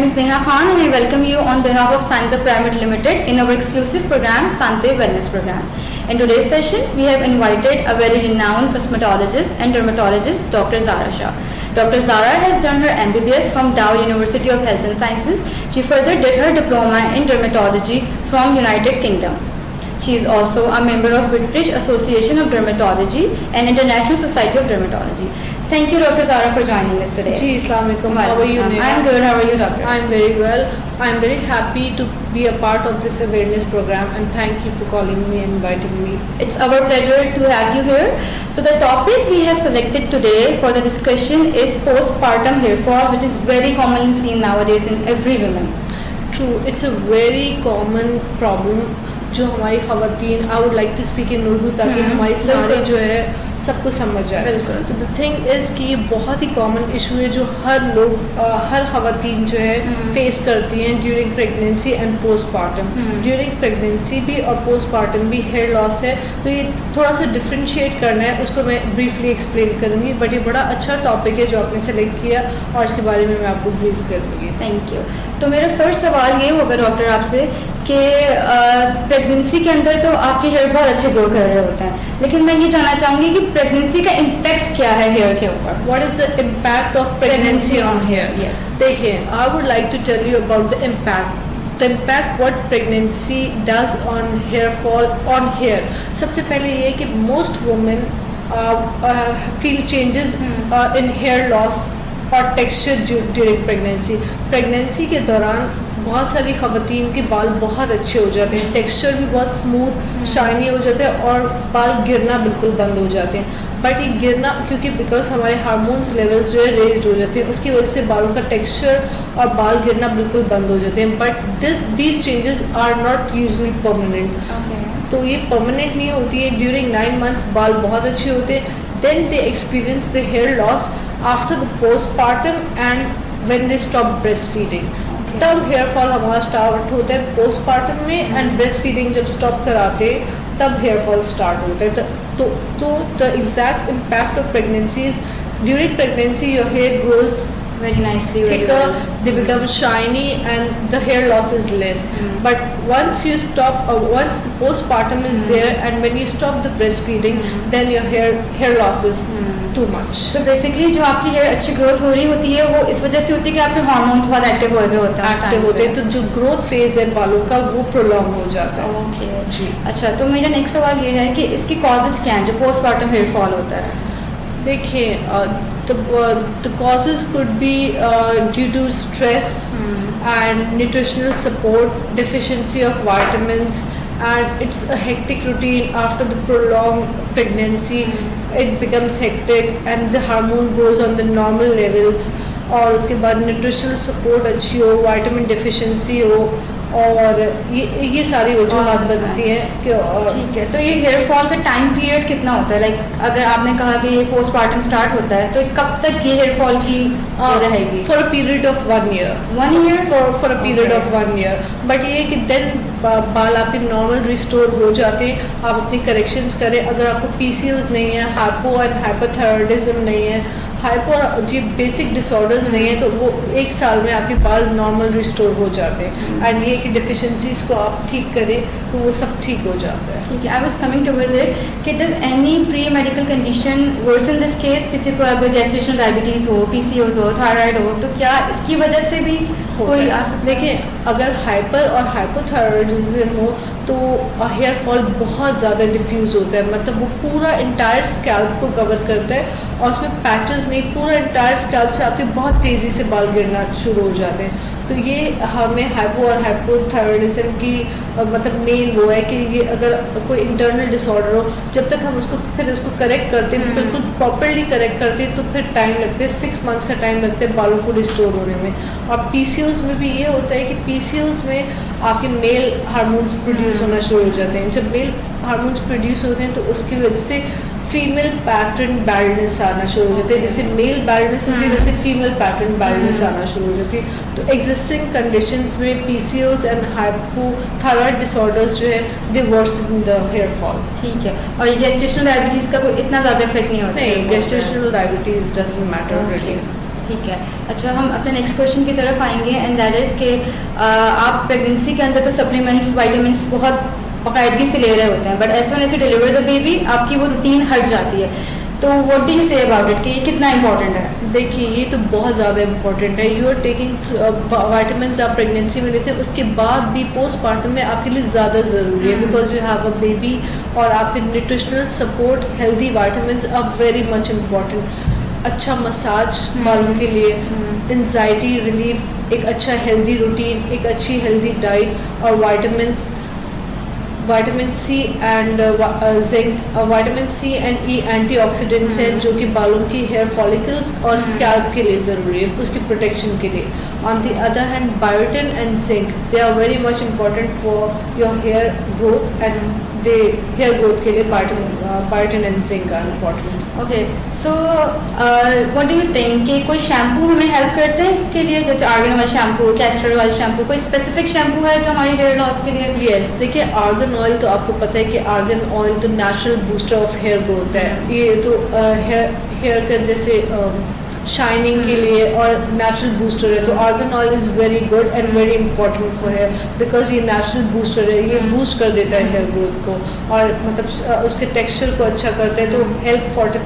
is Neha Khan and I welcome you on behalf of Sante Pyramid Limited in our exclusive program, Sante Wellness Program. In today's session, we have invited a very renowned cosmetologist and dermatologist, Dr. Zara Shah. Dr. Zara has done her MBBS from Dow University of Health and Sciences. She further did her diploma in dermatology from United Kingdom. She is also a member of British Association of Dermatology and International Society of Dermatology. Thank you, Dr. Zara, for joining us today. Ji, Assalamu alaikum. How are you, Neha? I am good. How are you, Doctor? I am very well. I am very happy to be a part of this awareness program, and thank you for calling me and inviting me. It's our pleasure to have you here. So the topic we have selected today for the discussion is postpartum hair fall, which is very commonly seen nowadays in every woman. True, it's a very common problem جو ہماری خواتین I would like to speak in Urdu تاکہ ہماری سارے جو ہے سب کو سمجھ آئے. بالکل. تو دا تھنگ از کہ یہ بہت ہی کامن ایشو ہے جو ہر خواتین جو ہے فیس کرتی ہیں during pregnancy and post partum. During pregnancy بھی اور پوسٹ پارٹم بھی ہیئر لاس ہے, تو یہ تھوڑا سا ڈفرینشیٹ کرنا ہے, اس کو میں بریفلی ایکسپلین کروں گی. بٹ یہ بڑا اچھا ٹاپک ہے جو آپ نے سلیکٹ کیا اور اس کے بارے میں آپ کو بریف کروں گی. Thank you. تو میرا فرسٹ سوال یہ ہوگا ڈاکٹر آپ سے کہ پریگنینسی کے اندر تو آپ کے ہیئر بہت اچھے گرو کر رہے ہوتے ہیں, لیکن میں یہ جاننا چاہوں گی کہ پریگنینسی کا امپیکٹ کیا ہے ہیئر کے اوپر. What is the impact of pregnancy on hair? Yes. دیکھیے, I would like to tell you about the impact. The impact what pregnancy does on hair fall on hair. سب سے پہلے یہ کہ most women feel changes in hair loss اور texture during pregnancy. Pregnancy کے دوران بہت ساری خواتین کے بال بہت اچھے ہو جاتے ہیں, ٹیکسچر بھی بہت اسموتھ شائنی ہو جاتے ہیں اور بال گرنا بالکل بند ہو جاتے ہیں. بٹ یہ گرنا کیونکہ بیکاز ہمارے ہارمونس لیولس جو ہے ریزڈ ہو جاتے ہیں, اس کی وجہ سے بالوں کا ٹیکسچر اور بال گرنا بالکل بند ہو جاتے ہیں. But these changes are not usually permanent. تو یہ پرماننٹ نہیں ہوتی ہے. ڈیورنگ 9 months بال بہت اچھے ہوتے ہیں. Then they experience the hair loss after the postpartum and when they stop breastfeeding. تب ہیئر فال ہمارا اسٹارٹ ہوتا ہے پوسٹ پارٹم میں, اینڈ بریسٹ فیڈنگ جب اسٹاپ کراتے تب ہیئر فال اسٹارٹ ہوتا ہے. تو the exact impact of pregnancy is during pregnancy your hair grows very nicely, thicker, they become shiny and the hair loss is less. But once you stop, once the postpartum is there and when you stop the breastfeeding, then your hair loss is too much. So basically جو آپ کی hair اچھی growth ہو رہی ہوتی ہے وہ اس وجہ سے ہوتی ہے کہ آپ کے ہارمونس بہت ایکٹیو ہوئے ہوئے ہوتے ہیں. ایکٹیو ہوتے ہیں تو جو گروتھ فیز ہے بالوں کا وہ پرولونگ ہو جاتا ہے. اوکے جی. اچھا, تو میرا نیکسٹ سوال یہ ہے کہ اس کی کازز کیا ہیں جو پوسٹ پارٹم ہیئر فال ہوتا ہے. دیکھیے, the causes could be due to stress and nutritional support, deficiency of vitamins, and it's a hectic routine after the prolonged pregnancy. It becomes hectic and the hormone goes on the normal levels. اور اس کے بعد nutritional support اچھی ہو, vitamin deficiency ہو, اور یہ ساری وجوہات بنتی ہیں. ٹھیک ہے, تو یہ ہیئر فال کا ٹائم پیریڈ کتنا ہوتا ہے؟ لائک اگر آپ نے کہا کہ یہ پوسٹ پارٹم اسٹارٹ ہوتا ہے تو کب تک یہ ہیئر فال کی رہے گی؟ For a period of 1 year. 1 year? For a period of 1 year. But یہ کہ دین بال آپ کے نارمل ریسٹور ہو جاتے ہیں. آپ اپنی کریکشنز کریں. اگر آپ کو پی سی اوز نہیں ہے, ہائپو اینڈ ہائپوتھائرائڈزم نہیں ہے, جو بیسک ڈس آرڈرز نہیں ہیں, تو وہ 1 سال میں آپ کے بال نارمل ریسٹور ہو جاتے ہیں. اینڈ یہ کہ ڈیفیشنسیز کو آپ ٹھیک کریں تو وہ سب ٹھیک ہو جاتا ہے. ٹھیک ہے. I was coming towards it کہ does any pre medical condition worse in this case? کسی کو اگر گیسٹیشنل ڈائبٹیز ہو, پی سی اوز ہو, تھائرائڈ ہو, تو کیا اس کی وجہ سے بھی کوئی آ سکتا ہے؟ دیکھیں, اگر ہائپر اور ہائپوتھائرائڈزم ہو تو ہیئر فال بہت زیادہ ڈیفیوز ہوتا ہے. مطلب وہ پورا انٹائر اسکیلپ کو کور کرتا ہے اور اس میں پیچز نہیں, پورا انٹائر اسکیلپ سے آپ کے بہت تیزی سے بال گرنا شروع ہو جاتے ہیں. تو یہ ہمیں ہائپو اور ہائپوتھائرائڈزم کی مطلب مین وہ ہے کہ یہ اگر کوئی انٹرنل ڈس آرڈر ہو, جب تک ہم اس کو کریکٹ کرتے ہیں, بالکل پراپرلی کریکٹ کرتے ہیں, تو پھر ٹائم لگتے ہے, 6 months کا ٹائم لگتا ہے بالوں کو ریسٹور ہونے میں. اور پی سی اوز میں بھی یہ ہوتا ہے کہ پی سی اوز میں آپ کے میل ہارمونس پروڈیوس ہونا شروع ہو جاتے ہیں. جب میل ہارمونس پروڈیوس ہوتے ہیں تو اس کی وجہ سے فیمیل پیٹرن بیلڈنس آنا شروع ہو جاتے ہیں. جیسے میل بیلڈنس ہوتی ہے ویسے فیمیل پیٹرن بیلڈنس آنا شروع ہو جاتی ہے. تو ایگزسٹنگ کنڈیشنز میں P C Os and hypothyroid disorders جو ہے دے ورسن دا ہیئر فال. ٹھیک ہے. اور گیسٹیشنل ڈائبٹیز کا کوئی اتنا زیادہ افیکٹ نہیں ہوتا؟ نہیں, گیسٹیشنل ڈائبٹیز ڈزنٹ میٹر ریلی. ٹھیک ہے. اچھا ہم اپنے نیکسٹ کوشچن کی طرف آئیں گے اینڈ دیٹ از کہ آپ پریگنینسی کے اندر تو سپلیمنٹس وائٹامنس بہت باقاعدگی سے لے رہے ہوتے ہیں, but as soon as you deliver the baby آپ کی وہ روٹین ہٹ جاتی ہے, تو واٹ ڈو یو سے اباؤٹ اٹ کہ یہ کتنا امپورٹنٹ ہے؟ دیکھیے یہ تو بہت زیادہ امپورٹنٹ ہے. یو آر ٹیکنگ وائٹامنس آپ پریگنینسی میں لیتے ہیں, اس کے بعد بھی پوسٹ پارٹم میں آپ کے لیے زیادہ ضروری ہے, because you have a baby, اور آپ کے nutritional support, healthy vitamins are very much important. اچھا مساج بالوں کے لیے, انزائٹی ریلیف, ایک اچھا ہیلدی روٹین, ایک اچھی ہیلدی ڈائٹ, اور vitamin C and zinc. Vitamin C and E antioxidants ہیں جو کہ بالوں کی ہیئر فالیکلس اور اسکیلپ کے لیے ضروری ہے, اس کی پروٹیکشن کے لیے. On the other hand biotin and zinc they are very much important for your hair growth, and the hair growth کے لیے biotin and zinc are important. Okay, so what do you think کہ کوئی shampoo ہمیں help کرتے ہیں اس کے لیے, جیسے organ oil shampoo, castor oil shampoo, کوئی اسپیسیفک شیمپو ہے جو ہماری ہیئر لاس کے لیے؟ یس, دیکھیے آرگن آئل تو آپ کو پتہ ہے کہ آرگن آئل تو natural booster of hair growth ہے. یہ تو ہیئر کا جیسے شائننگ کے لیے اور نیچرل بوسٹر ہے, تو argan oil is very good and very important for hair, because یہ نیچرل بوسٹر ہے, یہ بوسٹ کر دیتا ہے ہیئر گروتھ کو, اور مطلب اس کے ٹیکسچر کو اچھا کرتا ہے, تو ہیلپ فار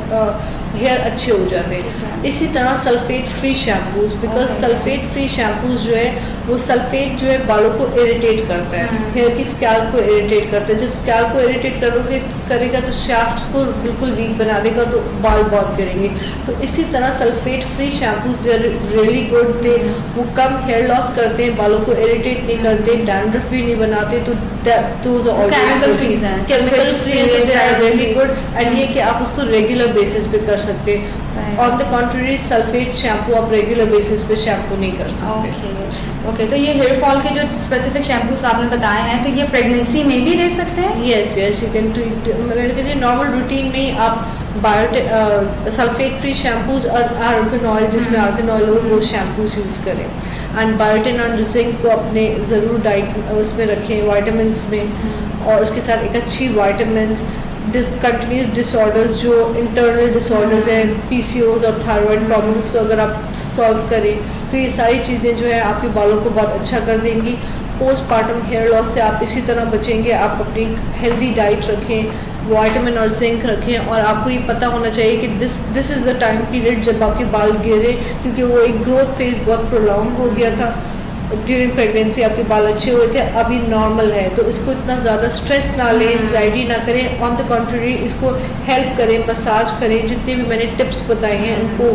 ہیئر اچھے ہو جاتے ہیں. اسی طرح sulphate free shampoos, because sulphate free shampoos جو ہے وہ سلفیٹ جو ہے بالوں کو اریٹیٹ کرتا ہے, ہیئر کی اسکیلپ کو اریٹیٹ کرتا ہے. جب اسکیلپ کو اریٹیٹ کرے گا تو شافٹس کو بالکل ویک بنا دے گا, تو بال بہت کریں گے. تو اسی طرح sulphate free shampoos they are really good, وہ کم ہیئر لاس کرتے ہیں, بالوں کو اریٹیٹ نہیں کرتے, ڈینڈرف بھی نہیں بناتے, تو دوز آر کیمیکل فری ہیں, کیمیکل فری ہیں, they are really good. And یہ کہ آپ اس کو ریگولر بیسس پہ کر سکتے. آن دا کنٹری سلفیٹ شیمپو آپ ریگولر بیسس پہ شیمپو نہیں کر سکتے. اوکے, تو یہ ہیئر فال کے جو اسپیسیفک شیمپوز آپ نے بتائے ہیں, تو یہ پریگنینسی میں بھی لے سکتے ہیں؟ Yes yes, you can to normal routine میں آپ سلفیٹ فری شیمپوز اور آرگن آئل, جس میں آرگن آئل ہو, وہ شیمپوز یوز کریں. اینڈ بایوٹن اور زنک کو اپنے ضرور ڈائٹ اس میں رکھیں, وائٹامنس میں, اور اس کے ساتھ ایک اچھی وائٹامنس. کنٹینیوس ڈس آرڈرز جو انٹرنل ڈس آرڈرز ہیں, پی سی اوز اور تھائرائڈ پرابلمس کو اگر آپ سالو کریں, تو یہ ساری چیزیں جو ہے آپ کے بالوں کو بہت اچھا کر دیں گی. پوسٹ پارٹم ہیئر لاس سے آپ اسی طرح بچیں گے. آپ اپنی ہیلدی ڈائٹ رکھیں, وائٹامن اور زنک رکھیں, اور آپ کو یہ پتہ ہونا چاہیے کہ دس از دا ٹائم پیریڈ جب آپ کے بال گرے, کیونکہ وہ ایک گروتھ فیز بہت پرولونگ ہو گیا تھا. ڈیورنگ پریگنینسی آپ کے بال اچھے ہوئے تھے, ابھی نارمل ہے, تو اس کو اتنا زیادہ اسٹریس نہ لیں, انزائٹی نہ کریں. آن دا کنٹری اس کو ہیلپ کریں, مساج کریں, جتنے بھی میں نے ٹپس بتائی ہیں ان کو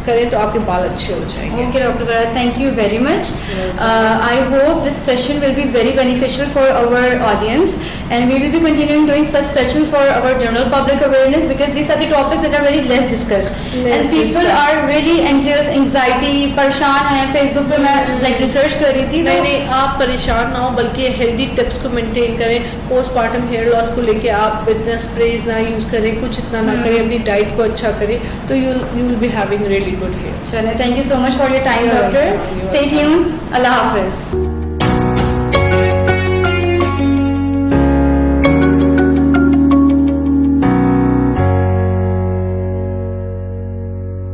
کریں, تو آپ کے بال اچھے ہو جائیں گے. Okay doctor Zahra, thank you very much. I hope this session will be very beneficial for our audience, and we will be continuing doing such session for our general public awareness, because these are the topics that are very less discussed, and people are really anxious, anxiety, پریشان ہیں. Face بک پہ میں like research کر رہی تھی. نہیں, آپ پریشان نہ ہو, بلکہ ہیلدی ٹپس کو مینٹین کریں. پوسٹ پارٹم ہیئر لاس کو لے کے آپ اتنا اسپریز نہ یوز کریں, کچھ اتنا نہ کریں, اپنی ڈائٹ کو اچھا کریں, تو you will be having really good hair. چلیں, thank you so much for your time doctor. Stay tune. اللہ حافظ.